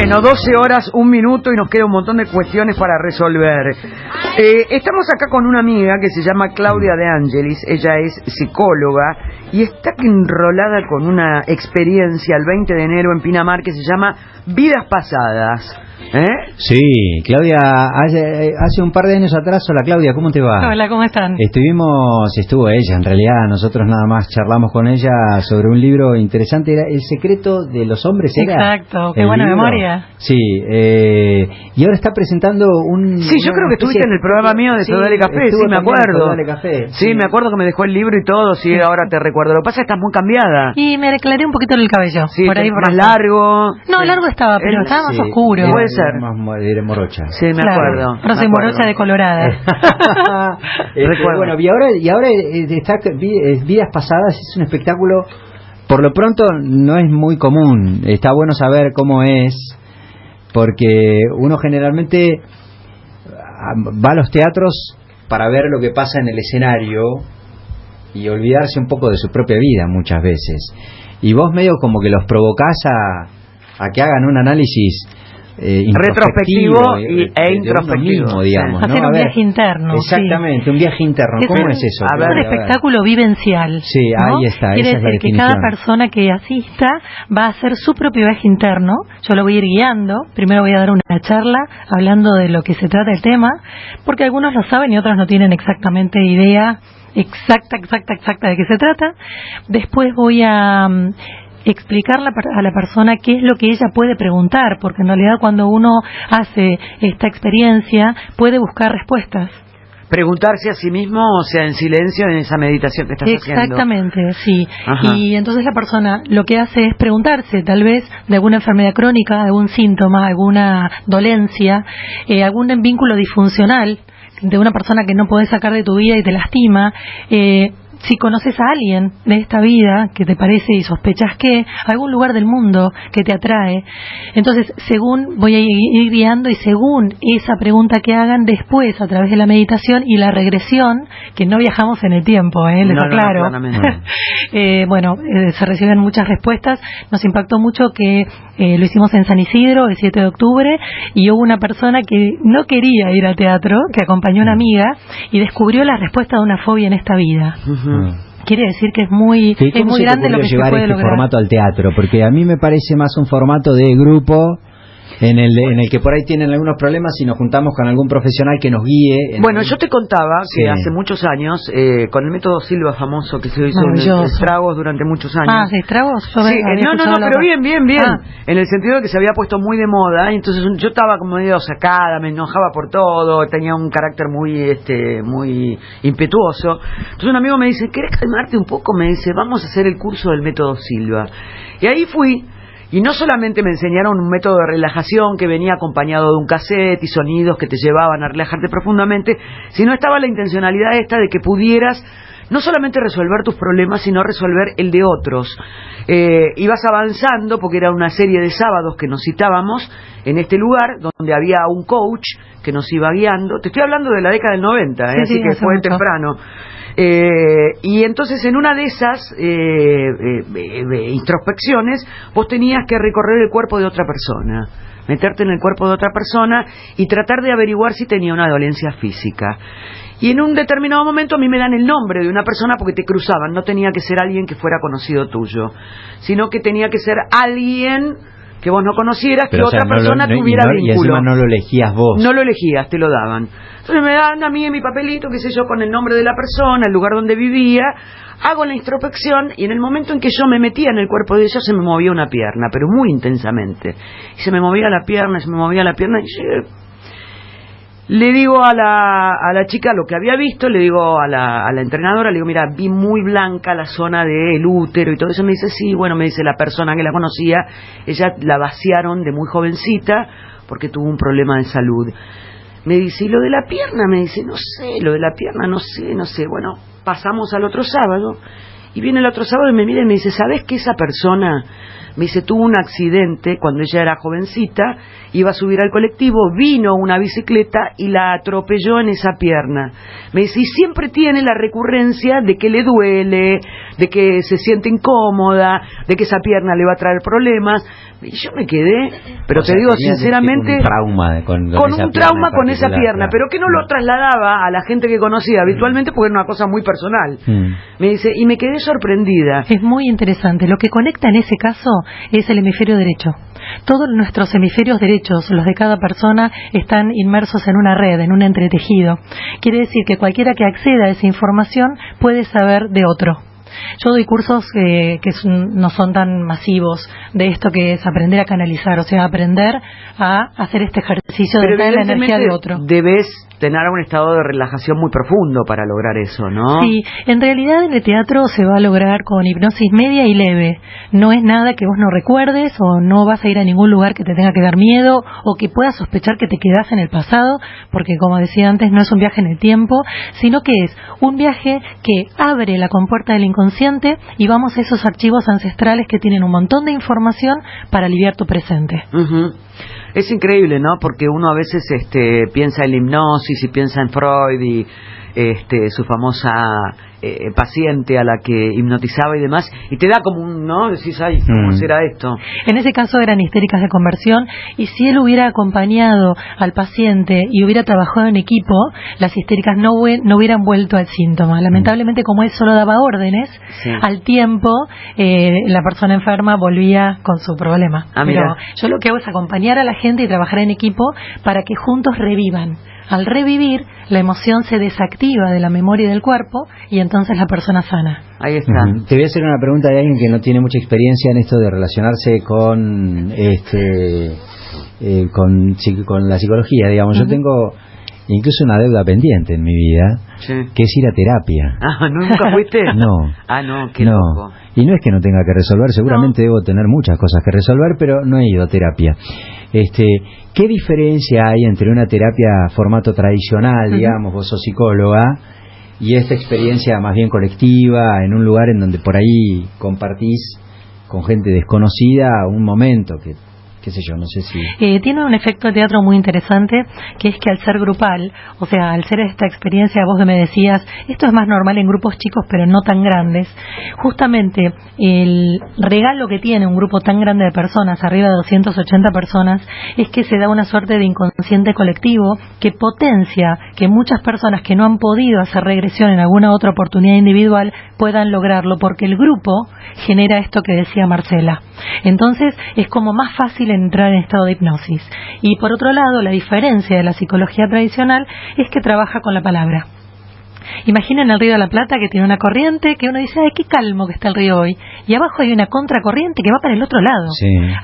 Bueno, 12 horas, 1 minuto y nos queda un montón de cuestiones para resolver. Estamos acá con una amiga que se llama Claudia De Angelis. Ella es psicóloga y está enrolada con una experiencia el 20 de enero en Pinamar que se llama Vidas Pasadas. Sí, Claudia, hace un par de años atrás. Hola Claudia, ¿cómo te va? Hola, ¿cómo están? Estuvo ella, en realidad nosotros nada más charlamos con ella sobre un libro interesante, era El secreto de los hombres, ¿era? Exacto, qué buena memoria. Sí, y ahora está presentando un... Sí, yo creo que estuviste en el programa mío de Dale Café, sí, me acuerdo. Café, sí, me acuerdo que me dejó el libro y todo, sí, ahora te recuerdo. Lo que pasa es que estás muy cambiada. Y me aclaré un poquito el cabello, sí, por ahí más largo. No, sí. Largo estaba, pero estaba más oscuro. Puede ser. Más morocha. Sí, me acuerdo. Ahora soy morocha de colorada. Bueno, y ahora está Vidas Pasadas, es un espectáculo, por lo pronto no es muy común. Está bueno saber cómo es, porque uno generalmente va a los teatros para ver lo que pasa en el escenario y olvidarse un poco de su propia vida muchas veces. Y vos medio como que los provocás a que hagan un análisis retrospectivo e introspectivo mismo, digamos, hacer un viaje interno. Exactamente, un viaje interno. ¿Cómo es eso? Es un espectáculo vivencial. Sí, ¿no? ahí está. Quiere esa es la decir que definición. cada persona que asista va a hacer su propio viaje interno. Yo lo voy a ir guiando. Primero voy a dar una charla hablando de lo que se trata el tema, porque algunos lo saben y otros no tienen exactamente idea exacta de qué se trata. Después voy a explicarle a la persona qué es lo que ella puede preguntar, porque en realidad cuando uno hace esta experiencia puede buscar respuestas. Preguntarse a sí mismo, o sea, en silencio, en esa meditación que estás haciendo. Exactamente, sí. Ajá. Y entonces la persona lo que hace es preguntarse, tal vez, de alguna enfermedad crónica, algún síntoma, alguna dolencia, algún vínculo disfuncional de una persona que no podés sacar de tu vida y te lastima. Si conoces a alguien de esta vida que te parece y sospechas que algún lugar del mundo que te atrae, entonces según voy a ir guiando y según esa pregunta que hagan después a través de la meditación y la regresión, que no viajamos en el tiempo, les aclaro. Se reciben muchas respuestas. Nos impactó mucho que lo hicimos en San Isidro el 7 de octubre y hubo una persona que no quería ir al teatro, que acompañó a una amiga y descubrió la respuesta de una fobia en esta vida. Quiere decir que es muy grande lo que se puede lograr. Formato al teatro, porque a mí me parece más un formato de grupo en el que por ahí tienen algunos problemas y nos juntamos con algún profesional que nos guíe. Bueno, yo te contaba que hace muchos años, con el método Silva famoso que se hizo en Estragos durante muchos años. Ah, ¿Estragos? Sí, no, pero bien. En el sentido de que se había puesto muy de moda, y entonces yo estaba como medio sacada, me enojaba por todo, tenía un carácter muy impetuoso. Entonces un amigo me dice, ¿querés calmarte un poco? Me dice, vamos a hacer el curso del método Silva. Y ahí fui. Y no solamente me enseñaron un método de relajación que venía acompañado de un cassette y sonidos que te llevaban a relajarte profundamente, sino estaba la intencionalidad esta de que pudieras no solamente resolver tus problemas, sino resolver el de otros. Ibas avanzando, porque era una serie de sábados que nos citábamos en este lugar, donde había un coach que nos iba guiando. Te estoy hablando de la década del 90, así que fue mucho. Temprano. Y entonces en una de esas introspecciones vos tenías que recorrer el cuerpo de otra persona, meterte en el cuerpo de otra persona y tratar de averiguar si tenía una dolencia física. Y en un determinado momento a mí me dan el nombre de una persona porque te cruzaban. No tenía que ser alguien que fuera conocido tuyo, sino que tenía que ser alguien que vos no conocieras, pero, que otra persona tuviera vínculo. Y encima no lo elegías vos. No lo elegías, te lo daban. Entonces me dan a mí en mi papelito, qué sé yo, con el nombre de la persona, el lugar donde vivía, hago la introspección y en el momento en que yo me metía en el cuerpo de ella se me movía una pierna, pero muy intensamente. Y se me movía la pierna y yo le digo a la chica lo que había visto, le digo a la entrenadora, le digo, mira, vi muy blanca la zona del útero y todo eso. Me dice, sí, bueno, me dice, la persona que la conocía, ella la vaciaron de muy jovencita porque tuvo un problema de salud. Me dice, ¿y lo de la pierna? Me dice, no sé, lo de la pierna, no sé. Bueno, pasamos al otro sábado y viene el otro sábado y me mira y me dice, ¿sabes que esa persona? Me dice, tuvo un accidente cuando ella era jovencita, iba a subir al colectivo, vino una bicicleta y la atropelló en esa pierna. Me dice, y siempre tiene la recurrencia de que le duele, de que se siente incómoda, de que esa pierna le va a traer problemas. Y yo me quedé, pero te digo sinceramente, un trauma con un trauma con esa pierna, pero que no lo trasladaba a la gente que conocía habitualmente porque era una cosa muy personal. Me dice, y me quedé sorprendida. Es muy interesante. Lo que conecta en ese caso es el hemisferio derecho. Todos nuestros hemisferios derechos, los de cada persona, están inmersos en una red, en un entretejido. Quiere decir que cualquiera que acceda a esa información puede saber de otro. Yo doy cursos no son tan masivos de esto que es aprender a canalizar, o sea, aprender a hacer este ejercicio de traer la energía de otro. Debes tener un estado de relajación muy profundo para lograr eso, ¿no? Sí, en realidad en el teatro se va a lograr con hipnosis media y leve. No es nada que vos no recuerdes o no vas a ir a ningún lugar que te tenga que dar miedo o que puedas sospechar que te quedás en el pasado, porque como decía antes, no es un viaje en el tiempo, sino que es un viaje que abre la compuerta del inconsciente y vamos a esos archivos ancestrales que tienen un montón de información para aliviar tu presente. Es increíble, ¿no? Porque uno a veces piensa en la hipnosis y piensa en Freud y su famosa paciente a la que hipnotizaba y demás, y te da como un, ¿no? Decís, ay, ¿cómo será esto? En ese caso eran histéricas de conversión, y si él hubiera acompañado al paciente y hubiera trabajado en equipo, las histéricas no hubieran vuelto al síntoma. Lamentablemente, como él solo daba órdenes, al tiempo la persona enferma volvía con su problema. Pero yo lo que hago es acompañar a la gente y trabajar en equipo para que juntos revivan. Al revivir, la emoción se desactiva de la memoria y del cuerpo y entonces la persona sana. Ahí está. Te voy a hacer una pregunta de alguien que no tiene mucha experiencia en esto de relacionarse con con la psicología, digamos. Yo tengo incluso una deuda pendiente en mi vida, que es ir a terapia. ¿Nunca fuiste? No. No, qué loco. Y no es que no tenga que resolver, seguramente debo tener muchas cosas que resolver, pero no he ido a terapia. ¿Qué diferencia hay entre una terapia formato tradicional, digamos, vos sos psicóloga, y esta experiencia más bien colectiva, en un lugar en donde por ahí compartís con gente desconocida un momento que, qué sé yo, no sé si... Tiene un efecto de teatro muy interesante, que es que al ser grupal, o sea, al ser esta experiencia, vos que me decías, esto es más normal en grupos chicos, pero no tan grandes, justamente el regalo que tiene un grupo tan grande de personas, arriba de 280 personas, es que se da una suerte de inconsciente colectivo que potencia que muchas personas que no han podido hacer regresión en alguna otra oportunidad individual puedan lograrlo, porque el grupo genera esto que decía Marcela. Entonces es como más fácil entrar en estado de hipnosis. Y por otro lado, la diferencia de la psicología tradicional es que trabaja con la palabra. Imaginen el Río de la Plata, que tiene una corriente que uno dice, ay, qué calmo que está el río hoy, y abajo hay una contracorriente que va para el otro lado.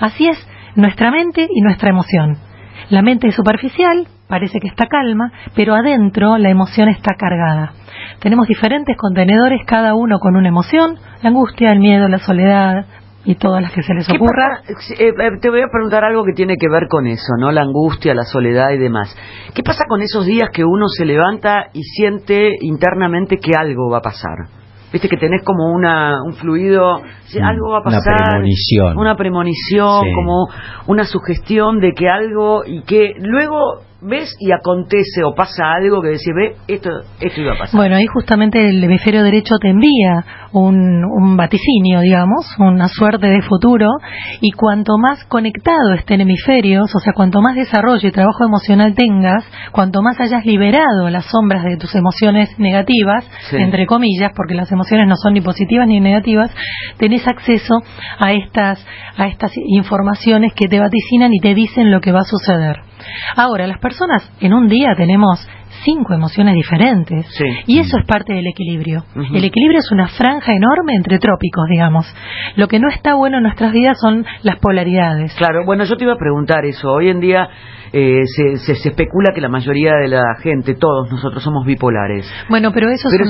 Así es nuestra mente y nuestra emoción. La mente es superficial, parece que está calma, pero adentro la emoción está cargada. Tenemos diferentes contenedores, cada uno con una emoción: la angustia, el miedo, la soledad y todas las que se les ocurra. Te voy a preguntar algo que tiene que ver con eso, ¿no? La angustia, la soledad y demás. ¿Qué pasa con esos días que uno se levanta y siente internamente que algo va a pasar? Viste que tenés como un fluido, algo va a pasar, una premonición, como una sugestión de que algo, y que luego ves y acontece o pasa algo que decís, esto iba a pasar. Bueno, ahí justamente el hemisferio derecho te envía un vaticinio, digamos, una suerte de futuro, y cuanto más conectado estén hemisferios, o sea, cuanto más desarrollo y trabajo emocional tengas, cuanto más hayas liberado las sombras de tus emociones negativas, entre comillas, porque las emociones no son ni positivas ni negativas, tenés acceso a estas informaciones que te vaticinan y te dicen lo que va a suceder. Ahora, las personas en un día tenemos 5 emociones diferentes, y eso es parte del equilibrio. El equilibrio es una franja enorme entre trópicos, digamos. Lo que no está bueno en nuestras vidas son las polaridades. Claro, bueno, yo te iba a preguntar eso. Hoy en día se especula que la mayoría de la gente, todos nosotros, somos bipolares. Bueno, pero eso es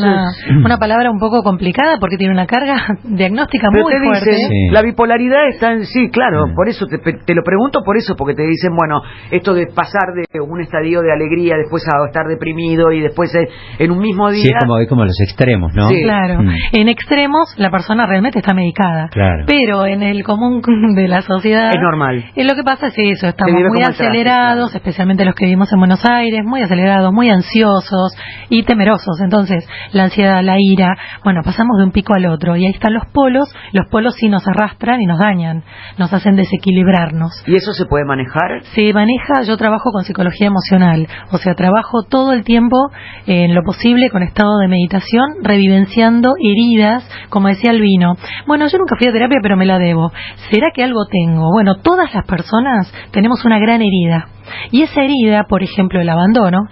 una palabra un poco complicada porque tiene una carga diagnóstica muy fuerte. Dicen, la bipolaridad está en claro, por eso te lo pregunto, por eso, porque te dicen, bueno, esto de pasar de un estadio de alegría después a estar deprimido y después en un mismo día... Sí, es como los extremos, ¿no? Sí. Claro. En extremos, la persona realmente está medicada. Claro. Pero en el común de la sociedad... Es normal. Lo que pasa es eso, estamos vive muy como el tráfico, acelerados, claro. especialmente los que vivimos en Buenos Aires, muy acelerados, muy ansiosos y temerosos. Entonces, la ansiedad, la ira, bueno, pasamos de un pico al otro y ahí están los polos sí nos arrastran y nos dañan, nos hacen desequilibrarnos. ¿Y eso se puede manejar? Se maneja, yo trabajo con psicología emocional, o sea, trabajo todo el tiempo en lo posible con estado de meditación, revivenciando heridas, como decía Albino. Bueno, yo nunca fui a terapia, pero me la debo. ¿Será que algo tengo? Bueno, todas las personas tenemos una gran herida. Y esa herida, por ejemplo, el abandono,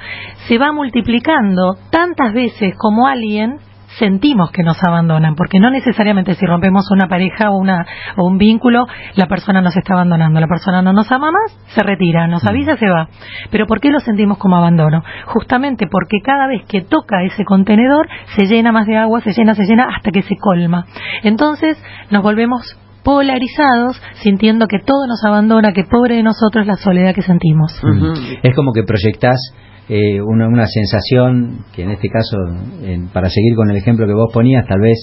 se va multiplicando tantas veces como alguien sentimos que nos abandonan, porque no necesariamente si rompemos una pareja o un vínculo, la persona nos está abandonando, la persona no nos ama más, se retira, nos avisa, se va. Pero ¿por qué lo sentimos como abandono? Justamente porque cada vez que toca ese contenedor, se llena más de agua, se llena hasta que se colma. Entonces nos volvemos polarizados, sintiendo que todo nos abandona, que pobre de nosotros la soledad que sentimos. Es como que proyectás una sensación que en este caso, para seguir con el ejemplo que vos ponías, tal vez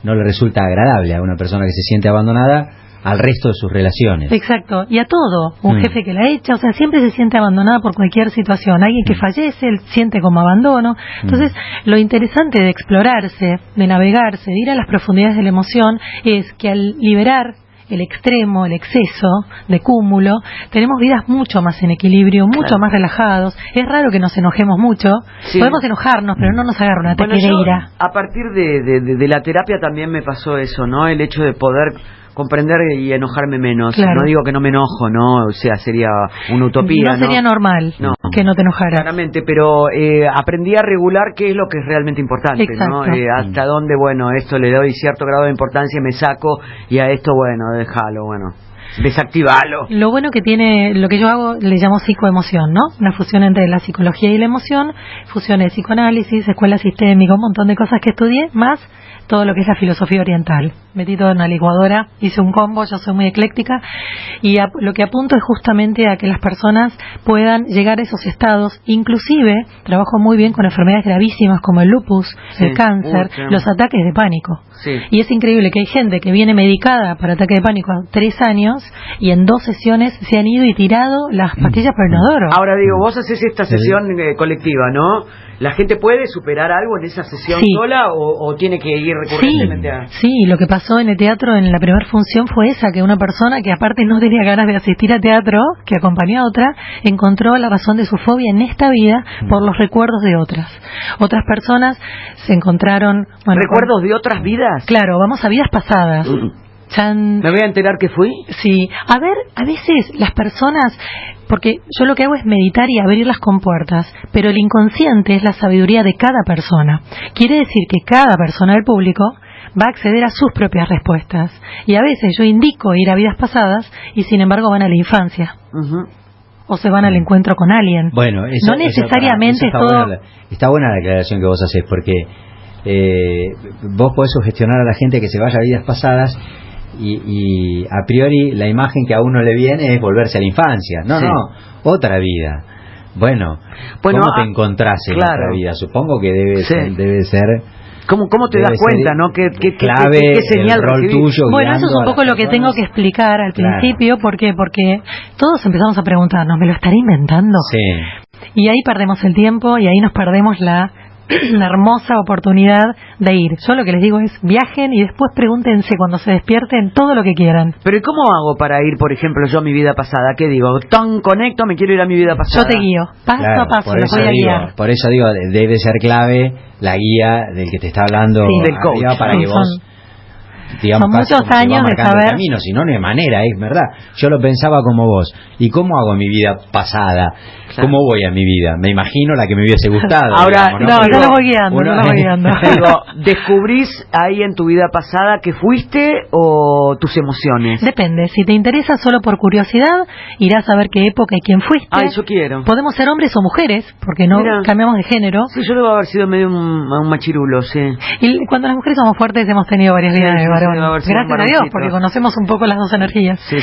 no le resulta agradable a una persona que se siente abandonada al resto de sus relaciones. Exacto, y a todo, un jefe que la echa, o sea, siempre se siente abandonada por cualquier situación, alguien que fallece, él siente como abandono. Entonces, lo interesante de explorarse, de navegarse, de ir a las profundidades de la emoción, es que al liberar el extremo, el exceso de cúmulo, tenemos vidas mucho más en equilibrio, mucho más relajados. Es raro que nos enojemos mucho, podemos enojarnos, pero no nos agarra un ataque de ira. A partir de la terapia también me pasó eso, ¿no? El hecho de poder comprender y enojarme menos. Claro. No digo que no me enojo, ¿no? O sea, sería una utopía, No sería normal que no te enojaras. Claramente, pero aprendí a regular qué es lo que es realmente importante, exacto, ¿no? Hasta dónde, bueno, esto le doy cierto grado de importancia, me saco, y a esto, bueno, déjalo, bueno, desactivalo. Lo bueno que tiene, lo que yo hago, le llamo psicoemoción, ¿no? Una fusión entre la psicología y la emoción, fusión de psicoanálisis, escuela sistémica, un montón de cosas que estudié, más todo lo que es la filosofía oriental. Metí todo en una licuadora, hice un combo, yo soy muy ecléctica, y lo que apunto es justamente a que las personas puedan llegar a esos estados. Inclusive, trabajo muy bien con enfermedades gravísimas como el lupus, el cáncer, los ataques de pánico. Sí. Y es increíble que hay gente que viene medicada para ataque de pánico 3 años, y en 2 sesiones se han ido y tirado las pastillas por el inodoro. Ahora digo, vos haces esta sesión colectiva, ¿no? ¿La gente puede superar algo en esa sesión sola o tiene que ir recurrentemente a...? Sí, lo que pasó en el teatro en la primera función fue esa, que una persona que aparte no tenía ganas de asistir a teatro, que acompañó a otra, encontró la razón de su fobia en esta vida por los recuerdos de otras. Otras personas se encontraron... Bueno, ¿recuerdos de otras vidas? Claro, vamos a vidas pasadas. ¿Me voy a enterar que fui? Sí, a veces las personas, porque yo lo que hago es meditar y abrir las compuertas, pero el inconsciente es la sabiduría de cada persona. Quiere decir que cada persona del público va a acceder a sus propias respuestas. Y a veces yo indico ir a vidas pasadas y sin embargo van a la infancia. O se van al encuentro con alguien. Bueno, eso, no necesariamente eso es todo... Está buena la aclaración que vos haces, porque vos podés sugestionar a la gente que se vaya a vidas pasadas y a priori la imagen que a uno le viene es volverse a la infancia. No, otra vida. Bueno, ¿cómo te encontrás en otra vida? Supongo que debe ser... ¿Cómo te das cuenta, no? ¿Qué señal el rol tuyo? Bueno, eso es un poco lo que tengo que explicar al principio. ¿Por qué? Porque todos empezamos a preguntarnos, ¿me lo estaré inventando? Sí. Y ahí perdemos el tiempo y ahí nos perdemos la hermosa oportunidad de ir. Yo lo que les digo es viajen y después pregúntense cuando se despierten todo lo que quieran. Pero ¿y cómo hago para ir, por ejemplo, yo a mi vida pasada? ¿Qué digo? Conecto, me quiero ir a mi vida pasada. Yo te guío, paso a paso, los voy a guiar. Por eso digo, debe ser clave la guía del que te está hablando, del coach, para que vos... Digamos, son muchos años de saber. Camino, si no, no hay manera, es verdad. Yo lo pensaba como vos. ¿Y cómo hago mi vida pasada? ¿Cómo voy a mi vida? Me imagino la que me hubiese gustado. Ahora, digamos, yo lo voy guiando, Digo, ¿descubrís ahí en tu vida pasada que fuiste o tus emociones? Depende. Si te interesa solo por curiosidad, irás a ver qué época y quién fuiste. Ay, yo quiero. Podemos ser hombres o mujeres, porque no cambiamos de género. Sí, yo debo haber sido medio un machirulo, sí. Y cuando las mujeres somos fuertes hemos tenido varias vidas de varón. varón. debe haber sido un Gracias a Dios, varoncito. porque conocemos un poco las dos energías. Sí.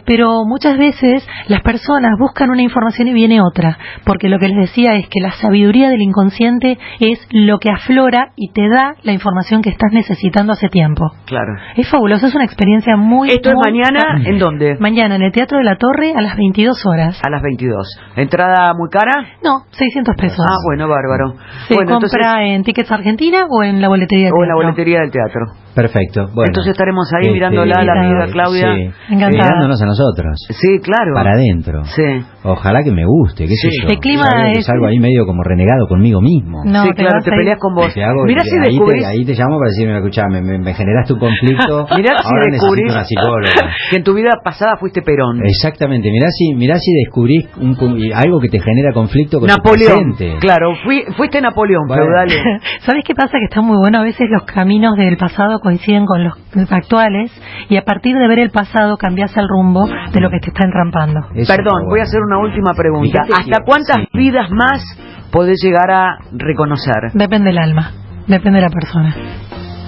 Pero muchas veces las personas buscan una información y viene otra, porque lo que les decía es que la sabiduría del inconsciente es lo que aflora y te da la información que estás necesitando hace tiempo. Claro. Es fabuloso, es una experiencia muy... ¿Esto es muy... mañana? ¿En dónde? Mañana en el Teatro de la Torre a las 22 horas. A las 22. ¿Entrada muy cara? No, 600 pesos. Ah, bueno, bárbaro. Se bueno, compra en Tickets Argentina o en la boletería del o en la teatro. boletería del teatro. Perfecto. Bueno, Entonces estaremos ahí mirándola a la amiga Claudia. Sí, Encantada. mirándonos a nosotros. Sí, claro. Para adentro. Sí. Ojalá que me guste, qué sé Sí. yo. El clima Yo es- salgo ahí medio como renegado conmigo mismo. No, sí, te claro, vas te a ir- peleas con vos. Te hago- Mirá si ahí, descubrís... ahí te llamo para decirme, escuchame, me generaste un conflicto. Mirá si ahora descubrís necesito una psicóloga. que en tu vida pasada fuiste Perón. Exactamente, mirá si descubrís algo que te genera conflicto con Napoleón. tu presente. Claro, fuiste Napoleón, Bueno. feudal. ¿Sabes qué pasa? Que está muy bueno. A veces los caminos del pasado coinciden con los actuales y a partir de ver el pasado cambias el rumbo de lo que te está entrampando. Eso está Perdón, bueno. voy a hacer una última pregunta. Fíjate ¿Hasta que- cuántas sí. vidas más podés llegar a reconocer? Depende del alma, depende de la persona.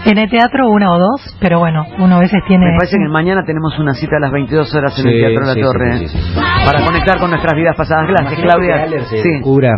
En el teatro una o dos, pero bueno, uno a veces tiene... Me parece que mañana tenemos una cita a las 22 horas en Sí, el Teatro de la sí, Torre. sí. Para conectar con nuestras vidas pasadas. Gracias, Imagino que Claudia. Aller se Sí. descubra